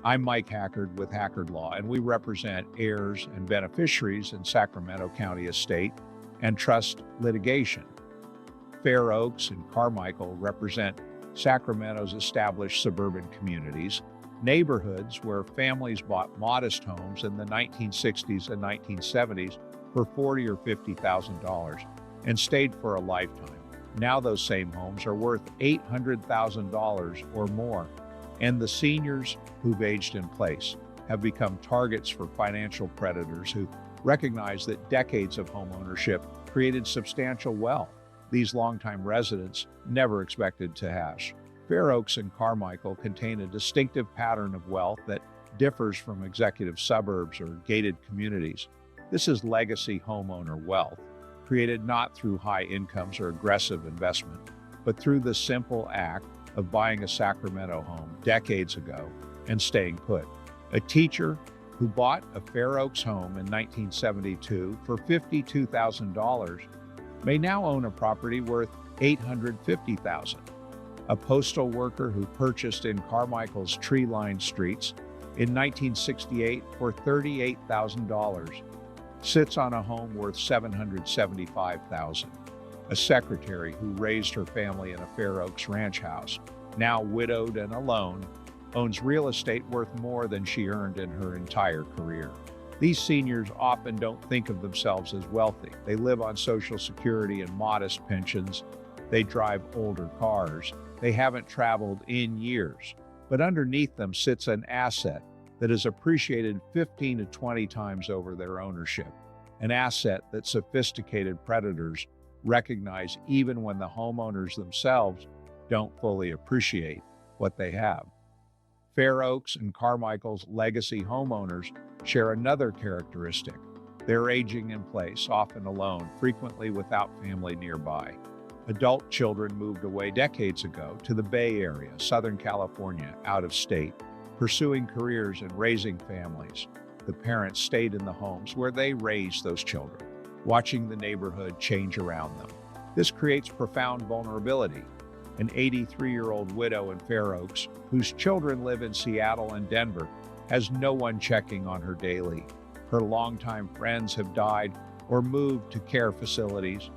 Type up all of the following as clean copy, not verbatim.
I'm Mike Hackard with Hackard Law, and we represent heirs and beneficiaries in Sacramento County estate and trust litigation. Fair Oaks and Carmichael represent Sacramento's established suburban communities, neighborhoods where families bought modest homes in the 1960s and 1970s for $40,000 or $50,000 and stayed for a lifetime. Now those same homes are worth $800,000 or more, and the seniors who've aged in place have become targets for financial predators who recognize that decades of home ownership created substantial wealth these longtime residents never expected to hash. Fair Oaks and Carmichael contain a distinctive pattern of wealth that differs from executive suburbs or gated communities. This is legacy homeowner wealth, created not through high incomes or aggressive investment, but through the simple act of buying a Sacramento home decades ago and staying put. A teacher who bought a Fair Oaks home in 1972 for $52,000 may now own a property worth $850,000. A postal worker who purchased in Carmichael's tree-lined streets in 1968 for $38,000 sits on a home worth $775,000. A secretary who raised her family in a Fair Oaks ranch house, now widowed and alone, owns real estate worth more than she earned in her entire career. These seniors often don't think of themselves as wealthy. They live on Social Security and modest pensions. They drive older cars. They haven't traveled in years. But underneath them sits an asset that is appreciated 15 to 20 times over their ownership, an asset that sophisticated predators recognize even when the homeowners themselves don't fully appreciate what they have. Fair Oaks and Carmichael's legacy homeowners share another characteristic. They're aging in place, often alone, frequently without family nearby. Adult children moved away decades ago to the Bay Area, Southern California, out of state, pursuing careers and raising families. The parents stayed in the homes where they raised those children, watching the neighborhood change around them. This creates profound vulnerability. An 83-year-old widow in Fair Oaks, whose children live in Seattle and Denver, has no one checking on her daily. Her longtime friends have died or moved to care facilities.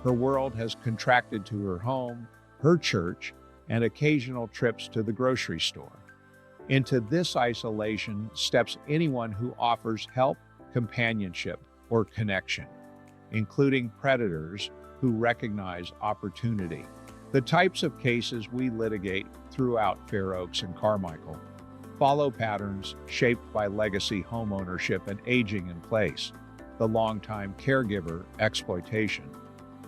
Her world has contracted to her home, her church, and occasional trips to the grocery store. Into this isolation steps anyone who offers help, companionship, or connection, including predators who recognize opportunity. The types of cases we litigate throughout Fair Oaks and Carmichael follow patterns shaped by legacy homeownership and aging in place, the longtime caregiver exploitation.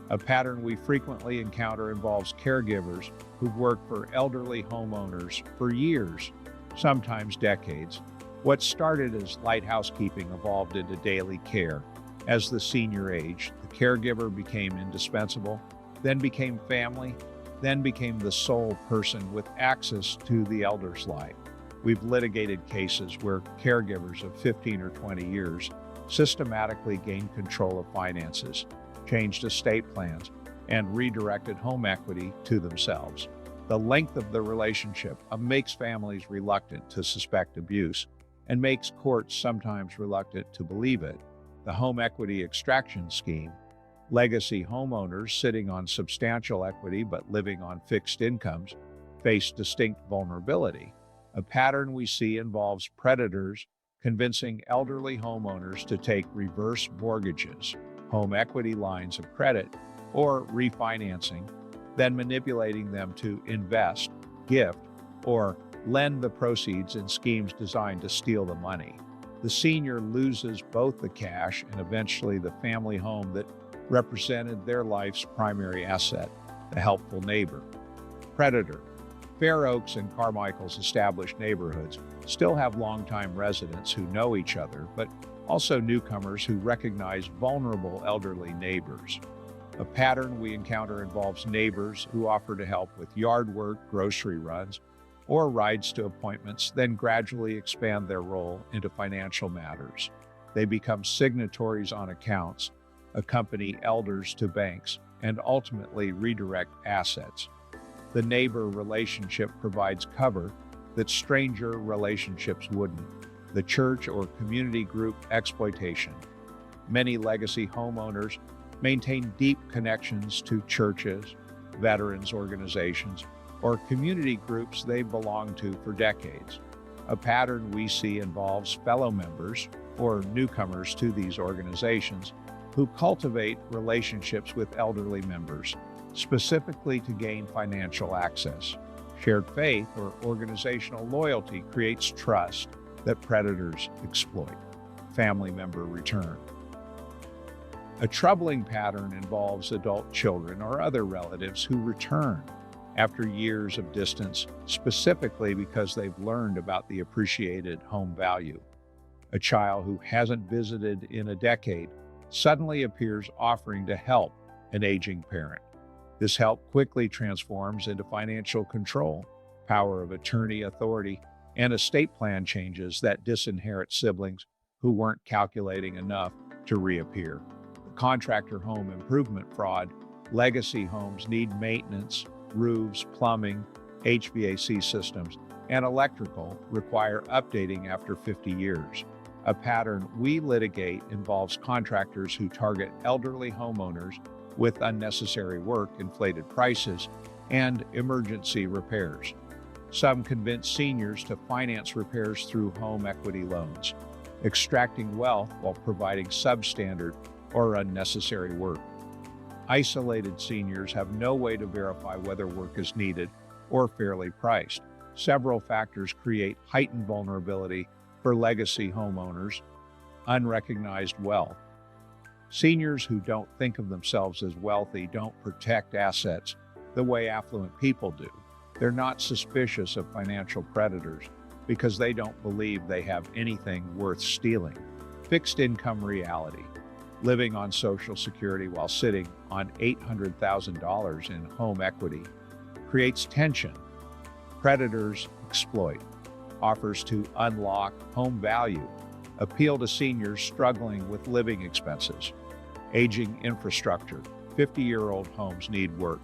A pattern we frequently encounter involves caregivers who've worked for elderly homeowners for years, sometimes decades. What started as light housekeeping evolved into daily care. As the senior aged, the caregiver became indispensable, then became family, then became the sole person with access to the elder's life. We've litigated cases where caregivers of 15 or 20 years systematically gained control of finances, changed estate plans, and redirected home equity to themselves. The length of the relationship makes families reluctant to suspect abuse and makes courts sometimes reluctant to believe it. The home equity extraction scheme, legacy homeowners sitting on substantial equity but living on fixed incomes, face distinct vulnerability. A pattern we see involves predators convincing elderly homeowners to take reverse mortgages, home equity lines of credit, or refinancing, then manipulating them to invest, gift, or lend the proceeds in schemes designed to steal the money. The senior loses both the cash and eventually the family home that represented their life's primary asset, the helpful neighbor. Predator. Fair Oaks and Carmichael's established neighborhoods still have longtime residents who know each other, but also newcomers who recognize vulnerable elderly neighbors. A pattern we encounter involves neighbors who offer to help with yard work, grocery runs, or rides to appointments, then gradually expand their role into financial matters. They become signatories on accounts, accompany elders to banks, and ultimately redirect assets. The neighbor relationship provides cover that stranger relationships wouldn't. The church or community group exploitation. Many legacy homeowners maintain deep connections to churches, veterans organizations, or community groups they belong to for decades. A pattern we see involves fellow members or newcomers to these organizations who cultivate relationships with elderly members, specifically to gain financial access. Shared faith or organizational loyalty creates trust that predators exploit. Family member return. A troubling pattern involves adult children or other relatives who return after years of distance, specifically because they've learned about the appreciated home value. A child who hasn't visited in a decade suddenly appears offering to help an aging parent. This help quickly transforms into financial control, power of attorney authority, and estate plan changes that disinherit siblings who weren't calculating enough to reappear. The contractor home improvement fraud. Legacy homes need maintenance, roofs, plumbing, HVAC systems, and electrical require updating after 50 years. A pattern we litigate involves contractors who target elderly homeowners with unnecessary work, inflated prices, and emergency repairs. Some convince seniors to finance repairs through home equity loans, extracting wealth while providing substandard or unnecessary work. Isolated seniors have no way to verify whether work is needed or fairly priced. Several factors create heightened vulnerability for legacy homeowners. Unrecognized wealth. Seniors who don't think of themselves as wealthy don't protect assets the way affluent people do. They're not suspicious of financial predators because they don't believe they have anything worth stealing. Fixed income reality. Living on Social Security while sitting on $800,000 in home equity creates tension. Predators exploit. Offers to unlock home value appeal to seniors struggling with living expenses. Aging infrastructure. 50-year-old homes need work.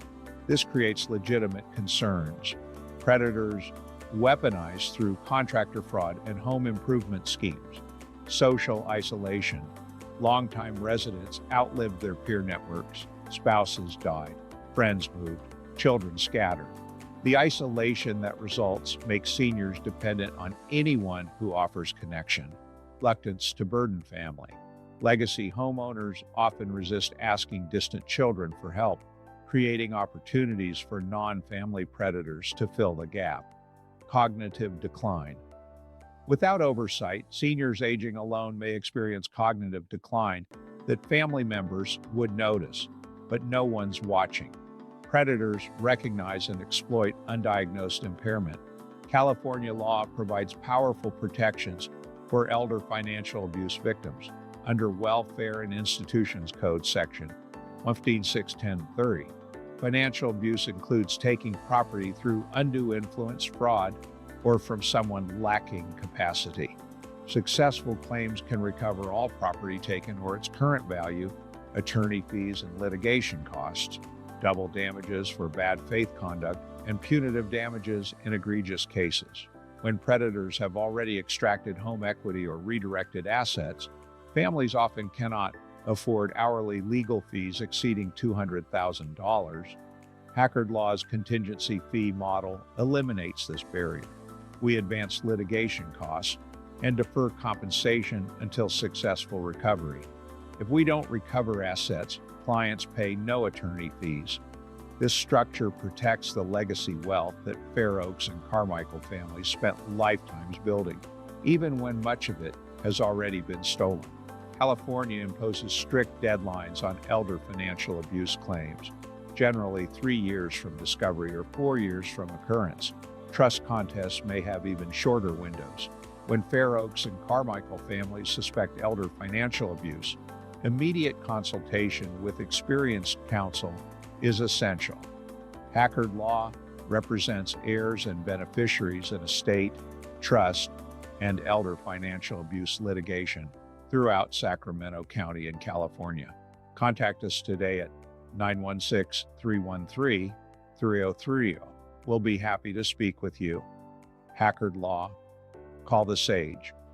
This creates legitimate concerns. Predators weaponize through contractor fraud and home improvement schemes. Social isolation. Longtime residents outlived their peer networks. Spouses died. Friends moved. Children scattered. The isolation that results makes seniors dependent on anyone who offers connection. Reluctance to burden family. Legacy homeowners often resist asking distant children for help, creating opportunities for non-family predators to fill the gap. Cognitive decline. Without oversight, seniors aging alone may experience cognitive decline that family members would notice, but no one's watching. Predators recognize and exploit undiagnosed impairment. California law provides powerful protections for elder financial abuse victims under Welfare and Institutions Code Section 1561030. Financial abuse includes taking property through undue influence, fraud, or from someone lacking capacity. Successful claims can recover all property taken or its current value, attorney fees and litigation costs, double damages for bad faith conduct, and punitive damages in egregious cases. When predators have already extracted home equity or redirected assets, families often cannot afford hourly legal fees exceeding $200,000. Hackard Law's contingency fee model eliminates this barrier. We advance litigation costs and defer compensation until successful recovery. If we don't recover assets, clients pay no attorney fees. This structure protects the legacy wealth that Fair Oaks and Carmichael families spent lifetimes building, even when much of it has already been stolen. California imposes strict deadlines on elder financial abuse claims, generally 3 years from discovery or 4 years from occurrence. Trust contests may have even shorter windows. When Fair Oaks and Carmichael families suspect elder financial abuse, immediate consultation with experienced counsel is essential. Hackard Law represents heirs and beneficiaries in estate, trust, and elder financial abuse litigation throughout Sacramento County in California. Contact us today at 916-313-3030. We'll be happy to speak with you. Hackard Law. Call the Sage.